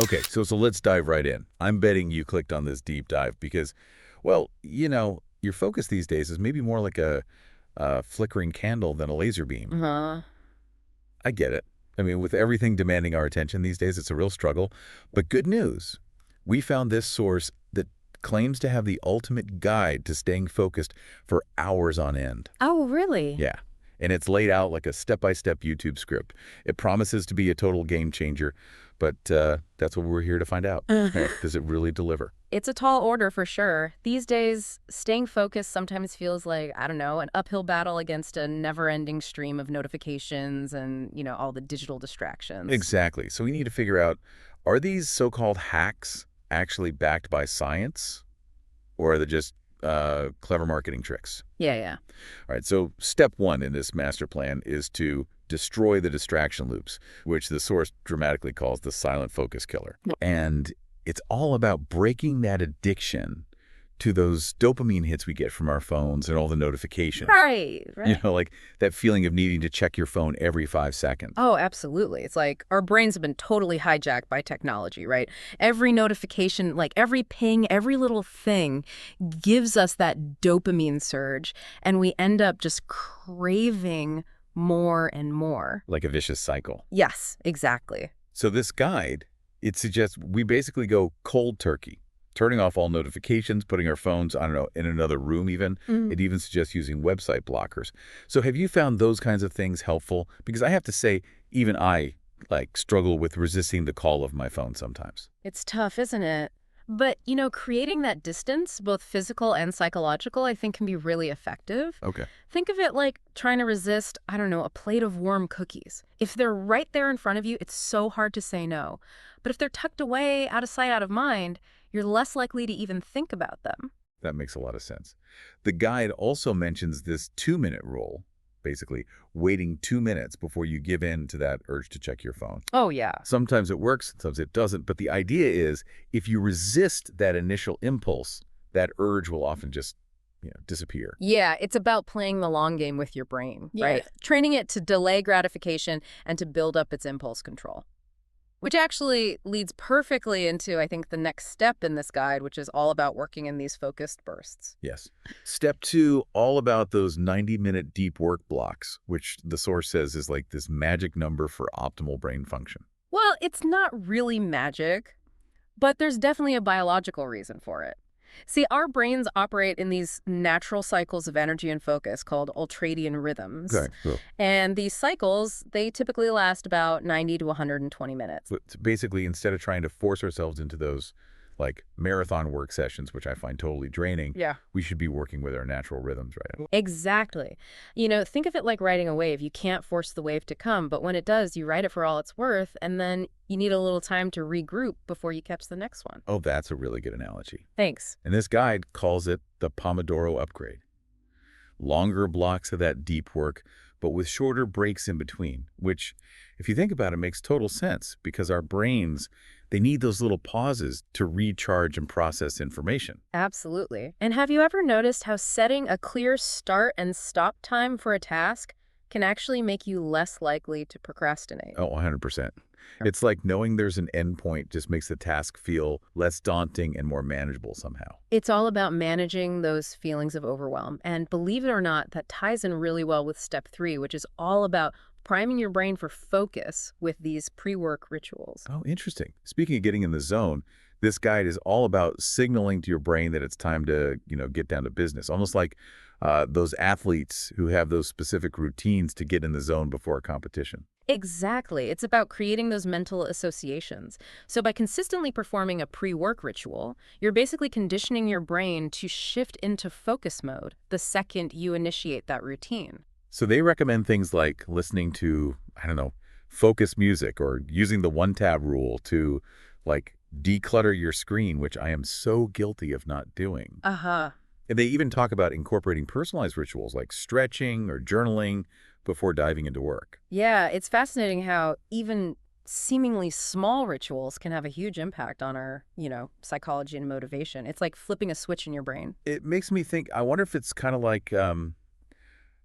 Okay, so let's dive right in. I'm betting you clicked on this deep dive because, well, your focus these days is maybe more like a flickering candle than a laser beam. Uh-huh. I get it. I mean, with everything demanding our attention these days, it's a real struggle. But good news. We found this source that claims to have the ultimate guide to staying focused for hours on end. Oh, really? Yeah. And it's laid out like a step-by-step YouTube script. It promises to be a total game changer, but that's what we're here to find out. Does it really deliver? It's a tall order for sure. These days, staying focused sometimes feels like, I don't know, an uphill battle against a never-ending stream of notifications and, all the digital distractions. Exactly. So we need to figure out, are these so-called hacks actually backed by science, or are they just clever marketing tricks? Yeah, yeah. All right, so step one in this master plan is to destroy the distraction loops, which the source dramatically calls the silent focus killer. And it's all about breaking that addiction to those dopamine hits we get from our phones and all the notifications. Right, right. Like that feeling of needing to check your phone every 5 seconds. Oh, absolutely. It's like our brains have been totally hijacked by technology, right? Every notification, like every ping, every little thing gives us that dopamine surge, and we end up just craving more and more. Like a vicious cycle. Yes, exactly. So this guide, it suggests we basically go cold turkey, turning off all notifications, putting our phones, I don't know, in another room even. Mm. It even suggests using website blockers. So have you found those kinds of things helpful? Because I have to say, even I, struggle with resisting the call of my phone sometimes. It's tough, isn't it? But, creating that distance, both physical and psychological, I think can be really effective. Okay. Think of it like trying to resist, I don't know, a plate of warm cookies. If they're right there in front of you, it's so hard to say no. But if they're tucked away, out of sight, out of mind, you're less likely to even think about them. That makes a lot of sense. The guide also mentions this 2-minute rule, basically waiting 2 minutes before you give in to that urge to check your phone. Oh, yeah. Sometimes it works, sometimes it doesn't. But the idea is if you resist that initial impulse, that urge will often just, disappear. Yeah, it's about playing the long game with your brain, right? Yeah. Training it to delay gratification and to build up its impulse control. Which actually leads perfectly into, I think, the next step in this guide, which is all about working in these focused bursts. Yes. Step two, all about those 90-minute deep work blocks, which the source says is like this magic number for optimal brain function. Well, it's not really magic, but there's definitely a biological reason for it. See, our brains operate in these natural cycles of energy and focus called ultradian rhythms. Okay. Cool. And these cycles, they typically last about 90 to 120 minutes. But basically, instead of trying to force ourselves into those marathon work sessions, which I find totally draining, Yeah. we should be working with our natural rhythms, right? Exactly. Think of it like riding a wave. You can't force the wave to come, but when it does, you ride it for all it's worth, and then you need a little time to regroup before you catch the next one. Oh, that's a really good analogy. Thanks. And this guide calls it the Pomodoro upgrade. Longer blocks of that deep work, but with shorter breaks in between, which, if you think about it, makes total sense because our brains, they need those little pauses to recharge and process information. Absolutely. And have you ever noticed how setting a clear start and stop time for a task can actually make you less likely to procrastinate? Oh, 100%. It's like knowing there's an endpoint just makes the task feel less daunting and more manageable somehow. It's all about managing those feelings of overwhelm. And believe it or not, that ties in really well with step 3, which is all about priming your brain for focus with these pre-work rituals. Oh, interesting. Speaking of getting in the zone, this guide is all about signaling to your brain that it's time to, get down to business. Almost like those athletes who have those specific routines to get in the zone before a competition. Exactly. It's about creating those mental associations. So by consistently performing a pre-work ritual, you're basically conditioning your brain to shift into focus mode the second you initiate that routine. So they recommend things like listening to, I don't know, focus music or using the one-tab rule to, declutter your screen, which I am so guilty of not doing. Uh-huh. And they even talk about incorporating personalized rituals like stretching or journaling before diving into work. Yeah, it's fascinating how even seemingly small rituals can have a huge impact on our, psychology and motivation. It's like flipping a switch in your brain. It makes me think, I wonder if it's kind of like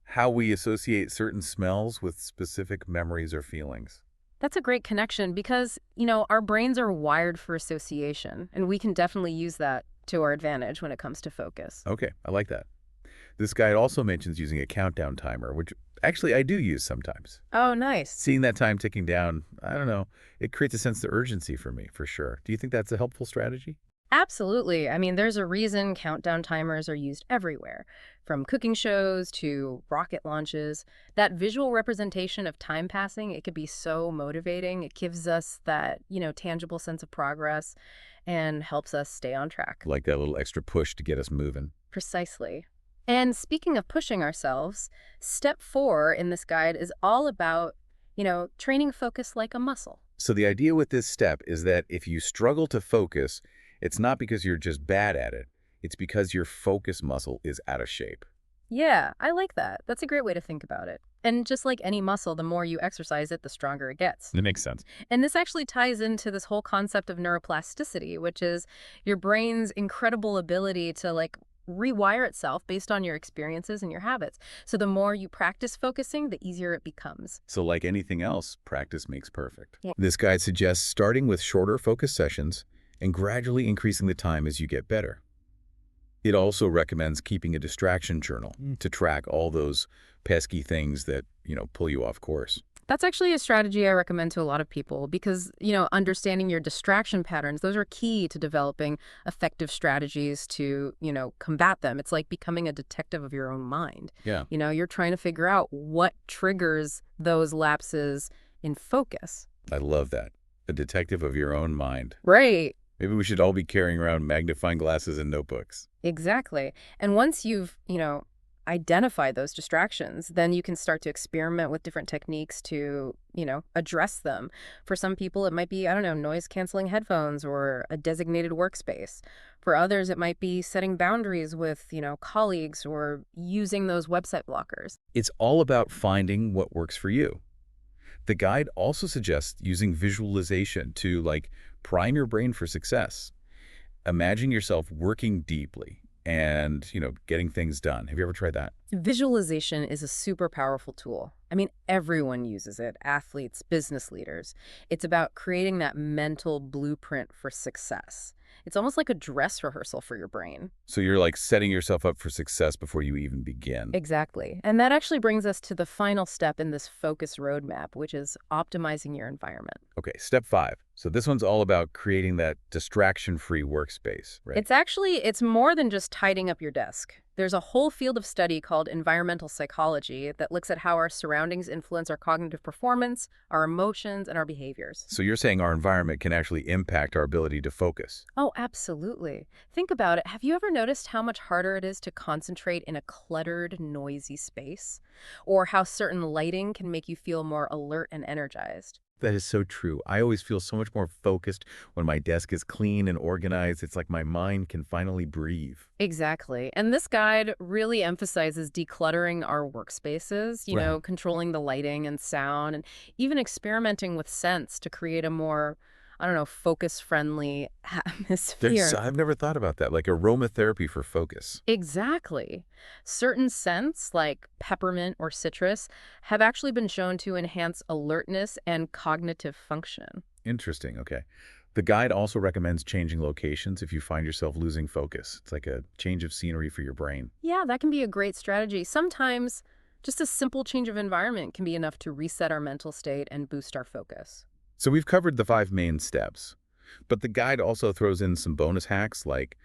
how we associate certain smells with specific memories or feelings. That's a great connection because, our brains are wired for association, and we can definitely use that to our advantage when it comes to focus. Okay, I like that. This guide also mentions using a countdown timer, which actually I do use sometimes. Oh, nice. Seeing that time ticking down, I don't know, it creates a sense of urgency for me, for sure. Do you think that's a helpful strategy? Absolutely. I mean, there's a reason countdown timers are used everywhere, from cooking shows to rocket launches. That visual representation of time passing, it could be so motivating. It gives us that, tangible sense of progress and helps us stay on track. Like that little extra push to get us moving. Precisely. And speaking of pushing ourselves, step 4 in this guide is all about, training focus like a muscle. So the idea with this step is that if you struggle to focus, it's not because you're just bad at it. It's because your focus muscle is out of shape. Yeah, I like that. That's a great way to think about it. And just like any muscle, the more you exercise it, the stronger it gets. That makes sense. And this actually ties into this whole concept of neuroplasticity, which is your brain's incredible ability to rewire itself based on your experiences and your habits. So the more you practice focusing, the easier it becomes. So like anything else, practice makes perfect. Yeah. This guide suggests starting with shorter focus sessions and gradually increasing the time as you get better. It also recommends keeping a distraction journal to track all those pesky things that, pull you off course. That's actually a strategy I recommend to a lot of people because, understanding your distraction patterns, those are key to developing effective strategies to, combat them. It's like becoming a detective of your own mind. Yeah. You're trying to figure out what triggers those lapses in focus. I love that. A detective of your own mind. Right. Maybe we should all be carrying around magnifying glasses and notebooks. Exactly. And once you've, identify those distractions, then you can start to experiment with different techniques to, address them. For some people, it might be, I don't know, noise canceling headphones or a designated workspace. For others, it might be setting boundaries with, colleagues or using those website blockers. It's all about finding what works for you. The guide also suggests using visualization to, prime your brain for success. Imagine yourself working deeply and, getting things done. Have you ever tried that? Visualization is a super powerful tool. I mean, everyone uses it, athletes, business leaders. It's about creating that mental blueprint for success. It's almost like a dress rehearsal for your brain. So you're setting yourself up for success before you even begin. Exactly. And that actually brings us to the final step in this focus roadmap, which is optimizing your environment. Okay, step 5. So this one's all about creating that distraction-free workspace, right? It's more than just tidying up your desk. There's a whole field of study called environmental psychology that looks at how our surroundings influence our cognitive performance, our emotions, and our behaviors. So you're saying our environment can actually impact our ability to focus. Oh, absolutely. Think about it. Have you ever noticed how much harder it is to concentrate in a cluttered, noisy space? Or how certain lighting can make you feel more alert and energized? That is so true. I always feel so much more focused when my desk is clean and organized. It's like my mind can finally breathe. Exactly. And this guide really emphasizes decluttering our workspaces, Right. controlling the lighting and sound, and even experimenting with scents to create a more, I don't know, focus-friendly atmosphere. I've never thought about that, like aromatherapy for focus. Exactly. Certain scents, like peppermint or citrus, have actually been shown to enhance alertness and cognitive function. Interesting. Okay. The guide also recommends changing locations if you find yourself losing focus. It's like a change of scenery for your brain. Yeah, that can be a great strategy. Sometimes just a simple change of environment can be enough to reset our mental state and boost our focus. So we've covered the 5 main steps, but the guide also throws in some bonus hacks like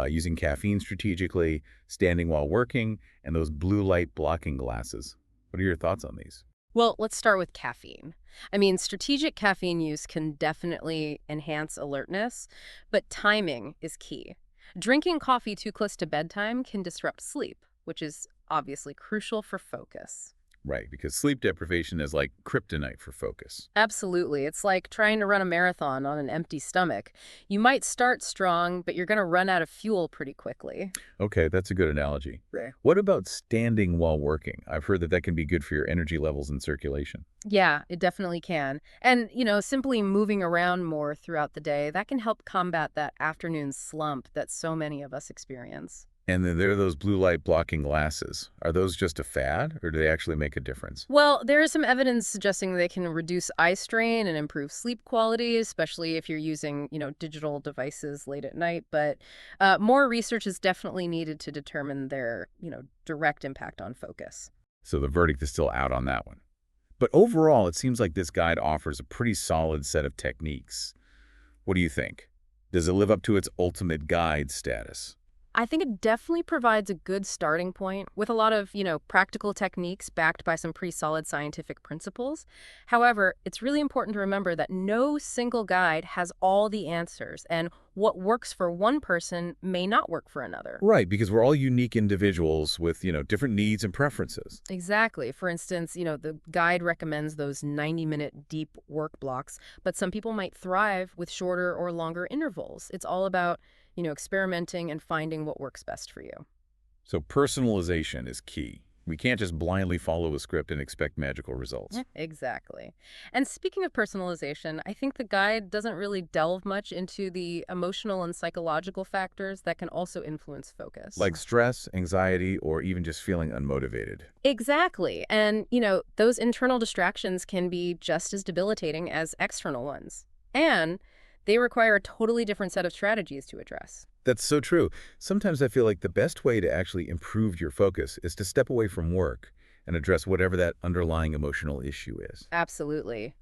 using caffeine strategically, standing while working, and those blue light blocking glasses. What are your thoughts on these? Well, let's start with caffeine. I mean, strategic caffeine use can definitely enhance alertness, but timing is key. Drinking coffee too close to bedtime can disrupt sleep, which is obviously crucial for focus. Right, because sleep deprivation is like kryptonite for focus. Absolutely. It's like trying to run a marathon on an empty stomach. You might start strong, but you're going to run out of fuel pretty quickly. Okay, that's a good analogy. Right. What about standing while working? I've heard that that can be good for your energy levels and circulation. Yeah, it definitely can. And, simply moving around more throughout the day, that can help combat that afternoon slump that so many of us experience. And then there are those blue light blocking glasses. Are those just a fad, or do they actually make a difference? Well, there is some evidence suggesting they can reduce eye strain and improve sleep quality, especially if you're using, digital devices late at night. But more research is definitely needed to determine their, direct impact on focus. So the verdict is still out on that one. But overall, it seems like this guide offers a pretty solid set of techniques. What do you think? Does it live up to its ultimate guide status? I think it definitely provides a good starting point with a lot of, practical techniques backed by some pretty solid scientific principles. However, it's really important to remember that no single guide has all the answers, and what works for one person may not work for another. Right, because we're all unique individuals with, different needs and preferences. Exactly. For instance, the guide recommends those 90-minute deep work blocks, but some people might thrive with shorter or longer intervals. It's all about experimenting and finding what works best for you. So personalization is key. We can't just blindly follow a script and expect magical results. Exactly. And speaking of personalization, I think the guide doesn't really delve much into the emotional and psychological factors that can also influence focus. Like stress, anxiety, or even just feeling unmotivated. Exactly. And, those internal distractions can be just as debilitating as external ones. And they require a totally different set of strategies to address. That's so true. Sometimes I feel like the best way to actually improve your focus is to step away from work and address whatever that underlying emotional issue is. Absolutely.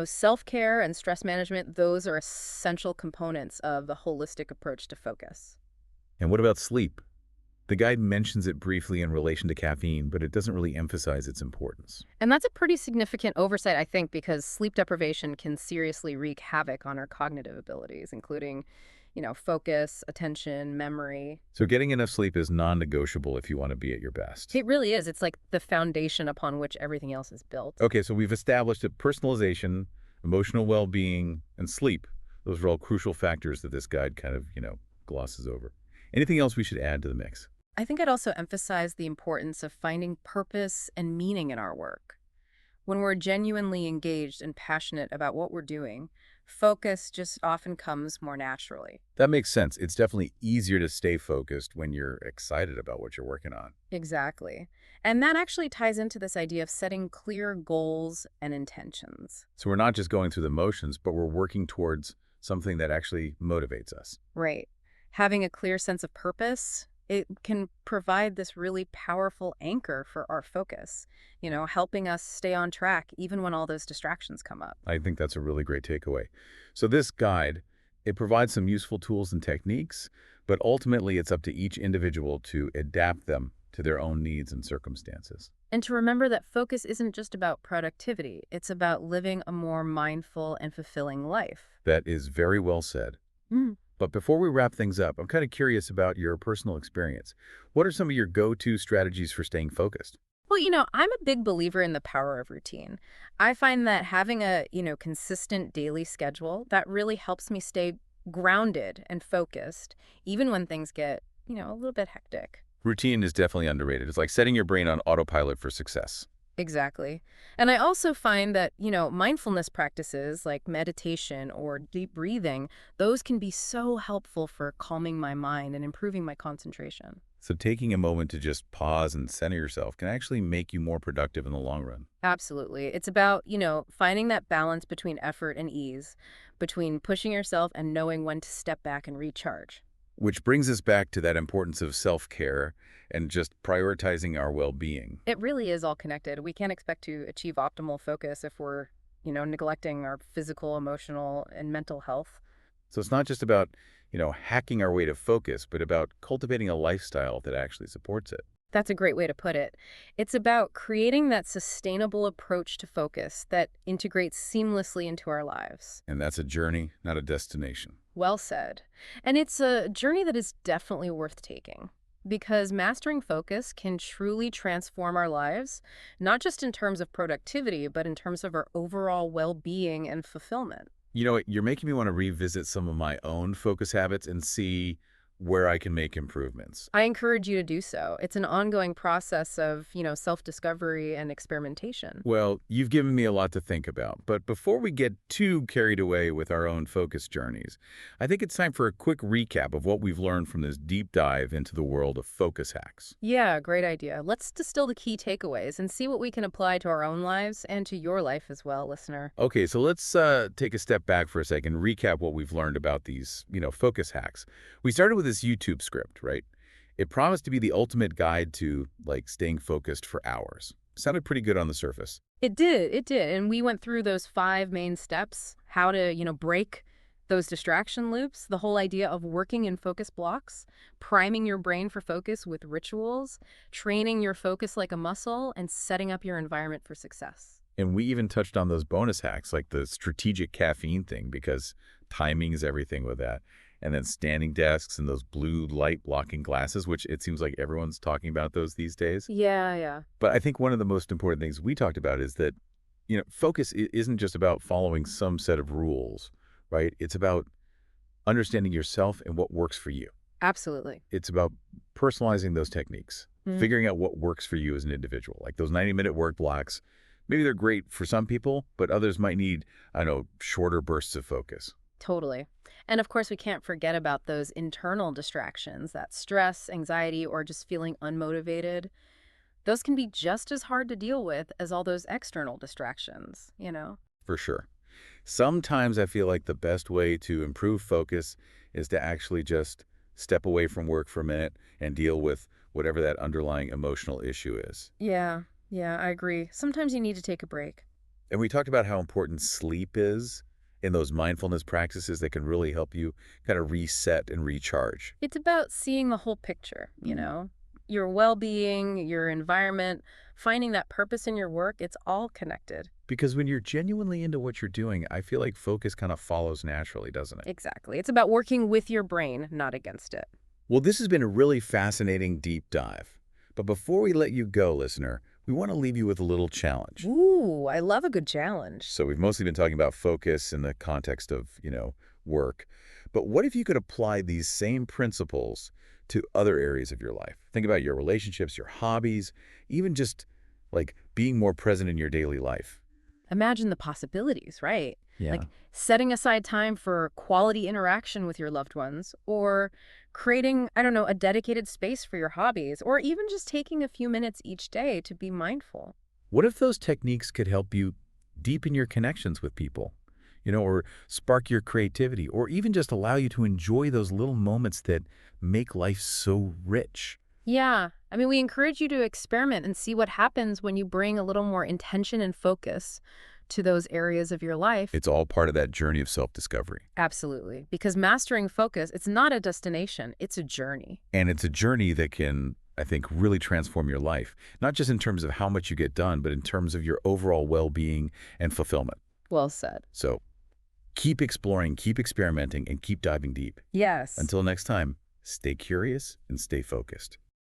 Self-care and stress management, those are essential components of the holistic approach to focus. And what about sleep? The guide mentions it briefly in relation to caffeine, but it doesn't really emphasize its importance. And that's a pretty significant oversight, I think, because sleep deprivation can seriously wreak havoc on our cognitive abilities, including, focus, attention, memory. So getting enough sleep is non-negotiable if you want to be at your best. It really is. It's like the foundation upon which everything else is built. Okay, so we've established that personalization, emotional well-being, and sleep, those are all crucial factors that this guide kind of, glosses over. Anything else we should add to the mix? I think I'd also emphasize the importance of finding purpose and meaning in our work. When we're genuinely engaged and passionate about what we're doing, focus just often comes more naturally. That makes sense. It's definitely easier to stay focused when you're excited about what you're working on. Exactly. And that actually ties into this idea of setting clear goals and intentions. So we're not just going through the motions, but we're working towards something that actually motivates us. Right. Having a clear sense of purpose, it can provide this really powerful anchor for our focus, helping us stay on track even when all those distractions come up. I think that's a really great takeaway. So this guide, it provides some useful tools and techniques, but ultimately it's up to each individual to adapt them to their own needs and circumstances. And to remember that focus isn't just about productivity, it's about living a more mindful and fulfilling life. That is very well said. But before we wrap things up, I'm kind of curious about your personal experience. What are some of your go-to strategies for staying focused? Well, I'm a big believer in the power of routine. I find that having a, consistent daily schedule, that really helps me stay grounded and focused, even when things get, a little bit hectic. Routine is definitely underrated. It's like setting your brain on autopilot for success. Exactly. And I also find that, mindfulness practices like meditation or deep breathing, those can be so helpful for calming my mind and improving my concentration. So taking a moment to just pause and center yourself can actually make you more productive in the long run. Absolutely. It's about, finding that balance between effort and ease, between pushing yourself and knowing when to step back and recharge. Which brings us back to that importance of self-care and just prioritizing our well-being. It really is all connected. We can't expect to achieve optimal focus if we're, neglecting our physical, emotional, and mental health. So it's not just about, hacking our way to focus, but about cultivating a lifestyle that actually supports it. That's a great way to put it. It's about creating that sustainable approach to focus that integrates seamlessly into our lives. And that's a journey, not a destination. Well said. And it's a journey that is definitely worth taking because mastering focus can truly transform our lives, not just in terms of productivity, but in terms of our overall well-being and fulfillment. You know what? You're making me want to revisit some of my own focus habits and see where I can make improvements. I encourage you to do so. It's an ongoing process of, self-discovery and experimentation. Well, you've given me a lot to think about, but before we get too carried away with our own focus journeys, I think it's time for a quick recap of what we've learned from this deep dive into the world of focus hacks. Yeah, great idea. Let's distill the key takeaways and see what we can apply to our own lives and to your life as well, listener. Okay, so let's take a step back for a second, recap what we've learned about these, focus hacks. We started with this YouTube script, right? It promised to be the ultimate guide to, like, staying focused for hours. Sounded pretty good on the surface. It did, it did. And we went through those 5 main steps, how to, break those distraction loops, the whole idea of working in focus blocks, priming your brain for focus with rituals, training your focus like a muscle, and setting up your environment for success. And we even touched on those bonus hacks, like the strategic caffeine thing, because timing is everything with that. And then standing desks and those blue light blocking glasses, which it seems like everyone's talking about those these days. Yeah. But I think one of the most important things we talked about is that, focus isn't just about following some set of rules, right? It's about understanding yourself and what works for you. Absolutely. It's about personalizing those techniques, Mm. figuring out what works for you as an individual. Like those 90-minute work blocks, maybe they're great for some people, but others might need, I don't know, shorter bursts of focus. Totally. And of course, we can't forget about those internal distractions, that stress, anxiety, or just feeling unmotivated. Those can be just as hard to deal with as all those external distractions. For sure. Sometimes I feel like the best way to improve focus is to actually just step away from work for a minute and deal with whatever that underlying emotional issue is. Yeah, I agree. Sometimes you need to take a break. And we talked about how important sleep is in those mindfulness practices that can really help you kind of reset and recharge. It's about seeing the whole picture. Your well-being, your environment, finding that purpose in your work, it's all connected. Because when you're genuinely into what you're doing, I feel like focus kind of follows naturally, doesn't it? Exactly. It's about working with your brain, not against it. Well, this has been a really fascinating deep dive. But before we let you go, listener, we want to leave you with a little challenge. Ooh, I love a good challenge. So we've mostly been talking about focus in the context of, work. But what if you could apply these same principles to other areas of your life? Think about your relationships, your hobbies, even just like being more present in your daily life. Imagine the possibilities, right? Yeah. Like setting aside time for quality interaction with your loved ones, or creating, I don't know, a dedicated space for your hobbies, or even just taking a few minutes each day to be mindful. What if those techniques could help you deepen your connections with people, or spark your creativity, or even just allow you to enjoy those little moments that make life so rich? Yeah, I mean, we encourage you to experiment and see what happens when you bring a little more intention and focus to those areas of your life. It's all part of that journey of self-discovery. Absolutely. Because mastering focus, it's not a destination, it's a journey. And it's a journey that can, I think, really transform your life, not just in terms of how much you get done, but in terms of your overall well-being and fulfillment. Well said. So keep exploring, keep experimenting, and keep diving deep. Yes. Until next time, stay curious and stay focused.